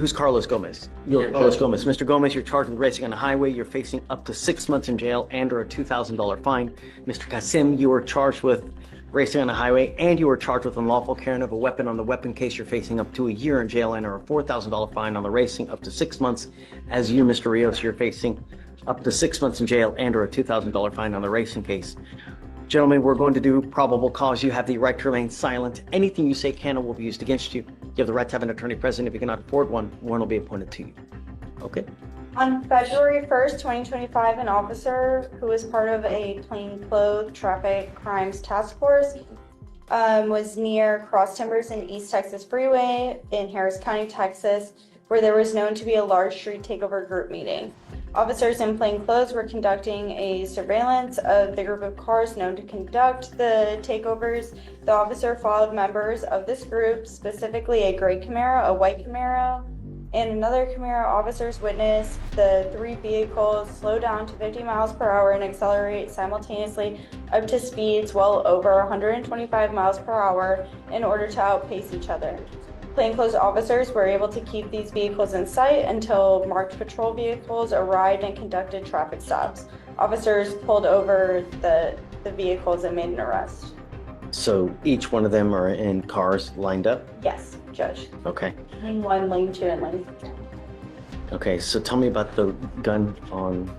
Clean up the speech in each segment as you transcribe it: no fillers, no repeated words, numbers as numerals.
who's Carlos Gomez? You're Carlos Gomez. Mr. Gomez, you're charged with racing on the highway. You're facing up to 6 months in jail and or a $2,000 fine. Mr. Kasim, you are charged with racing on the highway, and you are charged with unlawful carrying of a weapon. On the weapon case, you're facing up to a year in jail and or a $4,000 fine. On the racing, up to 6 months. As you, Mr. Rios, you're facing up to 6 months in jail and or a $2,000 fine on the racing case. Gentlemen, we're going to do probable cause. You have the right to remain silent. Anything you say can or will be used against you. You have the right to have an attorney present. If you cannot afford one, one will be appointed to you. Okay? On February 1st, 2025, an officer who was part of a plainclothes traffic crimes task force was near Cross Timbers and East Texas Freeway in Harris County, Texas, where there was known to be a large street takeover group meeting. Officers in plain clothes were conducting a surveillance of the group of cars known to conduct the takeovers. The officer followed members of this group, specifically a gray Camaro, a white Camaro, and another Camaro. Officers witnessed the three vehicles slow down to 50 miles per hour and accelerate simultaneously up to speeds well over 125 miles per hour in order to outpace each other. Plainclothes officers were able to keep these vehicles in sight until marked patrol vehicles arrived and conducted traffic stops. Officers pulled over the vehicles and made an arrest. So each one of them are in cars lined up? Yes, Judge. Okay. Lane 1, lane 2, and lane 3. Okay, so tell me about the gun on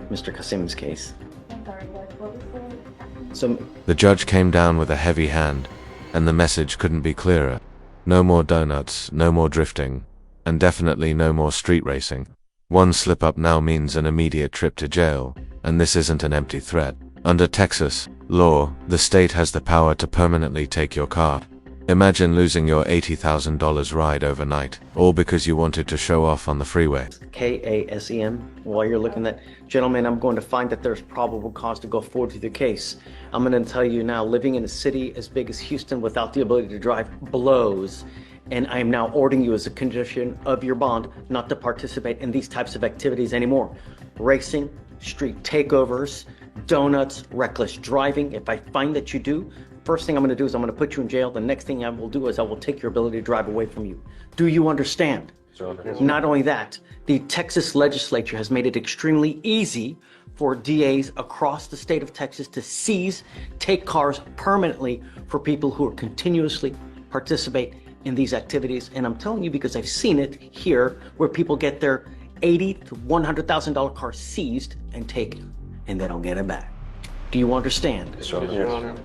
Mr. Kasim's case. I'm sorry, what was So The judge came down with a heavy hand, and the message couldn't be clearer. No more donuts, no more drifting, and definitely no more street racing. One slip-up now means an immediate trip to jail, and this isn't an empty threat. Under Texas law, the state has the power to permanently take your car. Imagine losing your $80,000 ride overnight, all because you wanted to show off on the freeway. KASEM, while you're looking at, gentlemen, I'm going to find that there's probable cause to go forward with the case. I'm going to tell you now, living in a city as big as Houston without the ability to drive blows. And I am now ordering you as a condition of your bond not to participate in these types of activities anymore. Racing, street takeovers, donuts, reckless driving. If I find that you do, first thing I'm going to do is I'm going to put you in jail. The next thing I will do is I will take your ability to drive away from you. Do you understand? Not only that, the Texas legislature has made it extremely easy for DAs across the state of Texas to seize, take cars permanently for people who are continuously participate in these activities. And I'm telling you because I've seen it here where people get their $80,000 to $100,000 car seized and taken, and they don't get it back. Do you understand? Yes, Your Honor.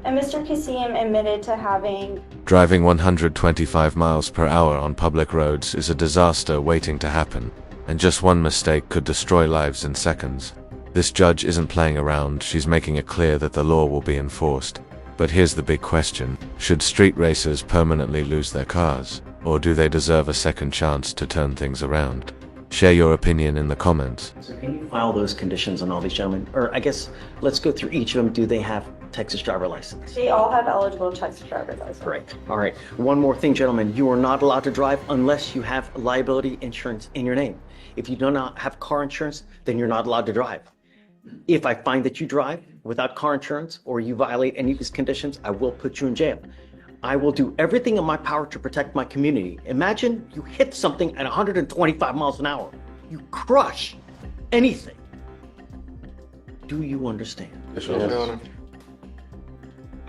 And Mr. Kasim admitted to having Driving 125 miles per hour on public roads is a disaster waiting to happen, and just one mistake could destroy lives in seconds. This judge isn't playing around, she's making it clear that the law will be enforced. But here's the big question: should street racers permanently lose their cars, or do they deserve a second chance to turn things around? Share your opinion in the comments. So can you file those conditions on all these gentlemen? Or I guess, let's go through each of them. Do they have Texas driver license? they all have eligible Texas driver's license. Great. All right. One more thing, gentlemen. You are not allowed to drive unless you have liability insurance in your name. If you do not have car insurance, then you're not allowed to drive. If I find that you drive without car insurance or you violate any of these conditions, I will put you in jail. I will do everything in my power to protect my community. Imagine you hit something at 125 miles an hour. You crush anything. Do you understand? Yes, Your Honor.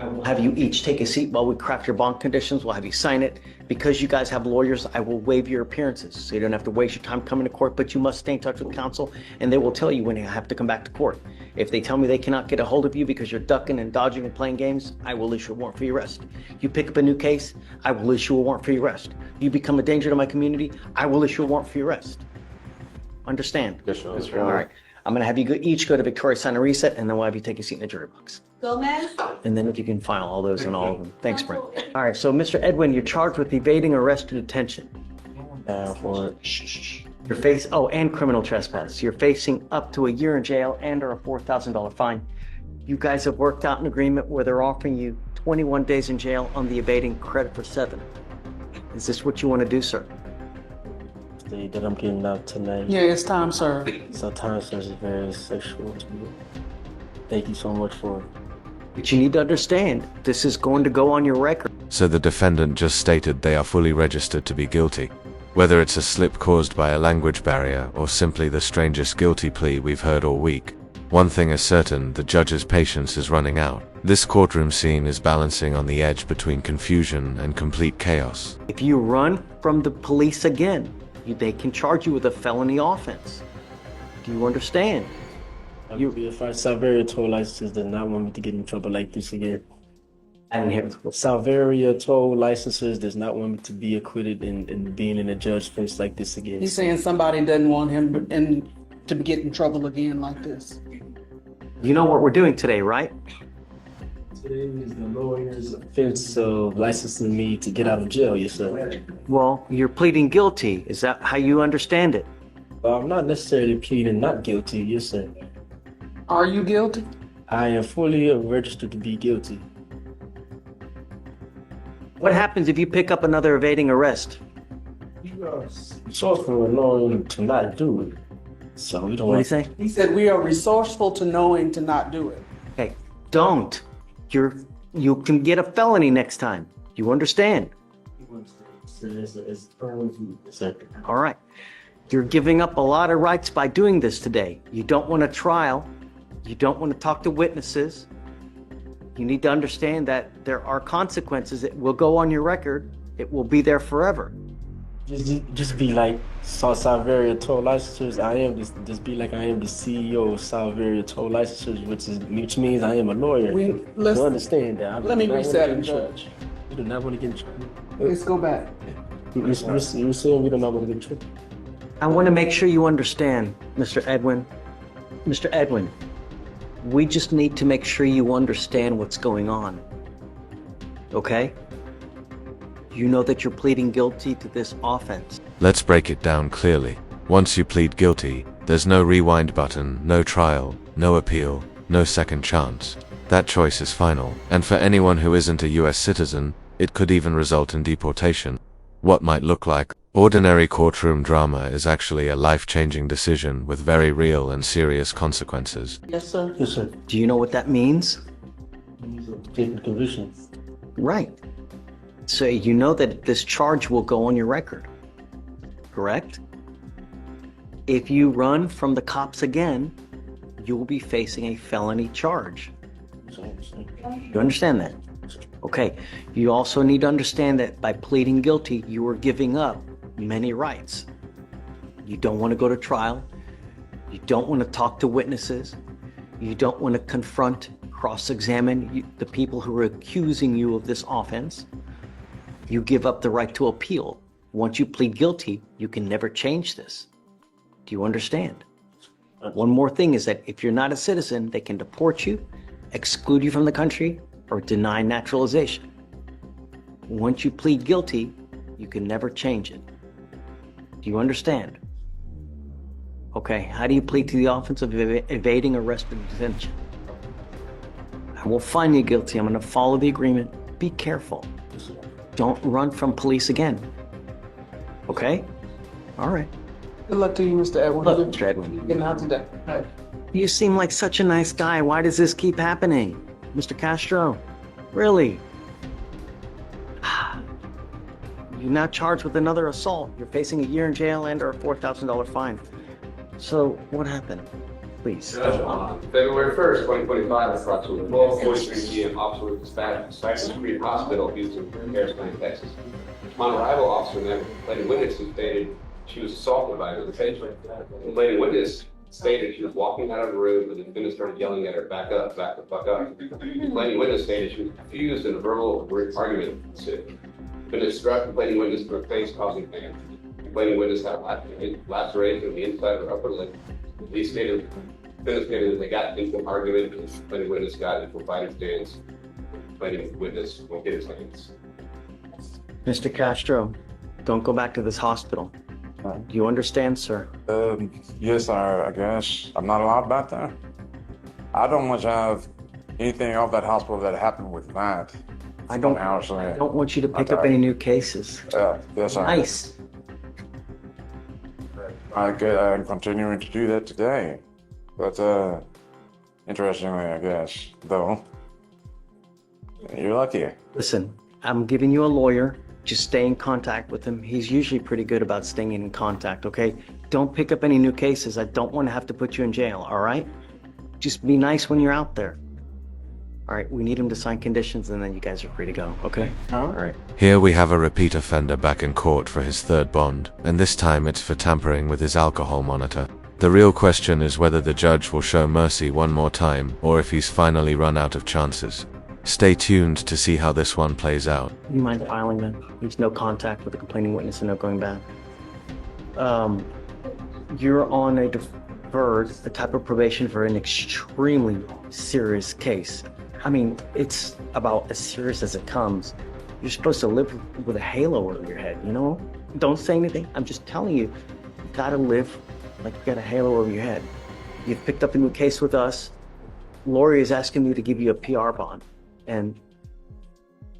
I will have you each take a seat while we craft your bond conditions. We'll have you sign it. Because you guys have lawyers, I will waive your appearances. So you don't have to waste your time coming to court, but you must stay in touch with counsel and they will tell you when you have to come back to court. If they tell me they cannot get a hold of you because you're ducking and dodging and playing games, I will issue a warrant for your arrest. You pick up a new case, I will issue a warrant for your arrest. You become a danger to my community, I will issue a warrant for your arrest. Understand? Yes, Your Honor. All right. I'm going to have you each go to Victoria, sign a reset, and then we'll have you take a seat in the jury box. Gomez? And then if you can file all those and all of them. Thanks, Brent. All right, so Mr. Edwin, you're charged with evading arrest or detention. And criminal trespass. You're facing up to a year in jail and or a $4,000 fine. You guys have worked out an agreement where they're offering you 21 days in jail on the evading, credit for 7. Is this what you want to do, sir? That I'm getting out tonight. Yeah, it's time, sir. Sometimes it's very sexual to me. Thank you so much for But you need to understand, this is going to go on your record. so the defendant just stated they are fully registered to be guilty. Whether it's a slip caused by a language barrier or simply the strangest guilty plea we've heard all week, one thing is certain: the judge's patience is running out. This courtroom scene is balancing on the edge between confusion and complete chaos. If you run from the police again, they can charge you with a felony offense. Do you understand? If our Salveria toll licenses does not want me to get in trouble like this again. I didn't hear. Salveria toll licenses does not want me to be acquitted and being in a judge's face like this again. He's saying somebody doesn't want him to get in trouble again like this. You know what we're doing today, right? Today is the lawyer's offense of licensing me to get out of jail, yes sir. Well, you're pleading guilty. Is that how you understand it? I'm not necessarily pleading not guilty, yes sir. Are you guilty? I am fully registered to be guilty. What happens if you pick up another evading arrest? You are resourceful and knowing to not do it. So we don't What do you want say? He said we are resourceful to knowing to not do it. Okay, don't. You can get a felony next time. You understand? All right. You're giving up a lot of rights by doing this today. You don't want a trial. You don't want to talk to witnesses. You need to understand that there are consequences. It will go on your record. It will be there forever. Just be like Salveria Toll Licensors. I am just be like I am the CEO of Salveria Toll Licensors, which means I am a lawyer. You understand that? Let me reset it, Judge. You do not want to get in trouble. Let's go back. You saying we do not want to get in trouble? I want to make sure you understand, Mr. Edwin. Mr. Edwin, we just need to make sure you understand what's going on. Okay? You know that you're pleading guilty to this offense. Let's break it down clearly. Once you plead guilty, there's no rewind button, no trial, no appeal, no second chance. That choice is final, and for anyone who isn't a US citizen, it could even result in deportation. What might look like ordinary courtroom drama is actually a life-changing decision with very real and serious consequences. Yes, sir. Yes, sir. Do you know what that means? Taking conviction. Right. So you know that this charge will go on your record, correct? If you run from the cops again, you will be facing a felony charge. You understand that? Okay. You also need to understand that by pleading guilty, you are giving up many rights. You don't want to go to trial. You don't want to talk to witnesses. You don't want to confront, cross-examine the people who are accusing you of this offense. You give up the right to appeal. Once you plead guilty, you can never change this. Do you understand? One more thing is that if you're not a citizen, they can deport you, exclude you from the country, or deny naturalization. Once you plead guilty, you can never change it. Do you understand? Okay, how do you plead to the offense of evading arrest or detention? I will find you guilty. I'm going to follow the agreement. Be careful. Don't run from police again. Okay? All right. Good luck to you, Mr. Edwin. Look, Mr. Edwin. Getting out today. All right. You seem like such a nice guy. Why does this keep happening? Mr. Castro? Really? You're now charged with another assault. You're facing a year in jail and or a $4,000 fine. So, what happened? Please. Judge, on February 1st, 2025, at approximately 12:43 p.m., officer was dispatched to Cypress Creek Hospital, Houston, Harris County, Texas. On arrival, officer met with complaining witness who stated she was assaulted by another patient. The complaining witness stated she was walking out of the room and the defendant started yelling at her, "Back up, back the fuck up." The complaining witness stated she was confused in a verbal argument. The defendant struck complaining witness in her face, causing pain. The complaining witness had a laceration on the inside of her upper lip. He stated, defendant stated that they got into an argument and the complaining witness got into a fighting stance. The complaining witness won't get his hands. Mr. Castro, don't go back to this hospital. Do you understand, sir? Yes, sir, I guess. I'm not allowed back there. I don't want to have anything off that hospital that happened with that. I don't want you to pick up any new cases. Yes, sir. Nice. I'm continuing to do that today. But, interestingly, I guess, though, you're lucky. Listen, I'm giving you a lawyer. Just stay in contact with him. He's usually pretty good about staying in contact, okay? Don't pick up any new cases. I don't want to have to put you in jail, all right? Just be nice when you're out there. All right, we need him to sign conditions and then you guys are free to go, okay? All right. Here we have a repeat offender back in court for his third bond, and this time it's for tampering with his alcohol monitor. The real question is whether the judge will show mercy one more time, or if he's finally run out of chances. Stay tuned to see how this one plays out. You mind filing that? There's no contact with the complaining witness and no going back. You're on a deferred, the type of probation for an extremely serious case. I mean, it's about as serious as it comes. You're supposed to live with a halo over your head, you know? Don't say anything. I'm just telling you, you gotta live like you got a halo over your head. You've picked up a new case with us. Lori is asking me to give you a PR bond. And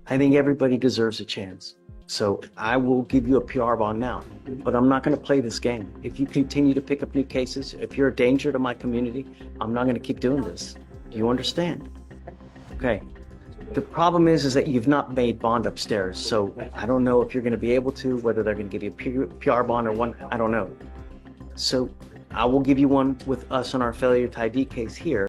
I think everybody deserves a chance. So I will give you a PR bond now, but I'm not gonna play this game. If you continue to pick up new cases, if you're a danger to my community, I'm not gonna keep doing this. Do you understand? Okay. The problem is that you've not made bond upstairs. So I don't know if you're gonna be able to, whether they're gonna give you a PR bond or one, I don't know. So I will give you one with us on our failure to ID case here.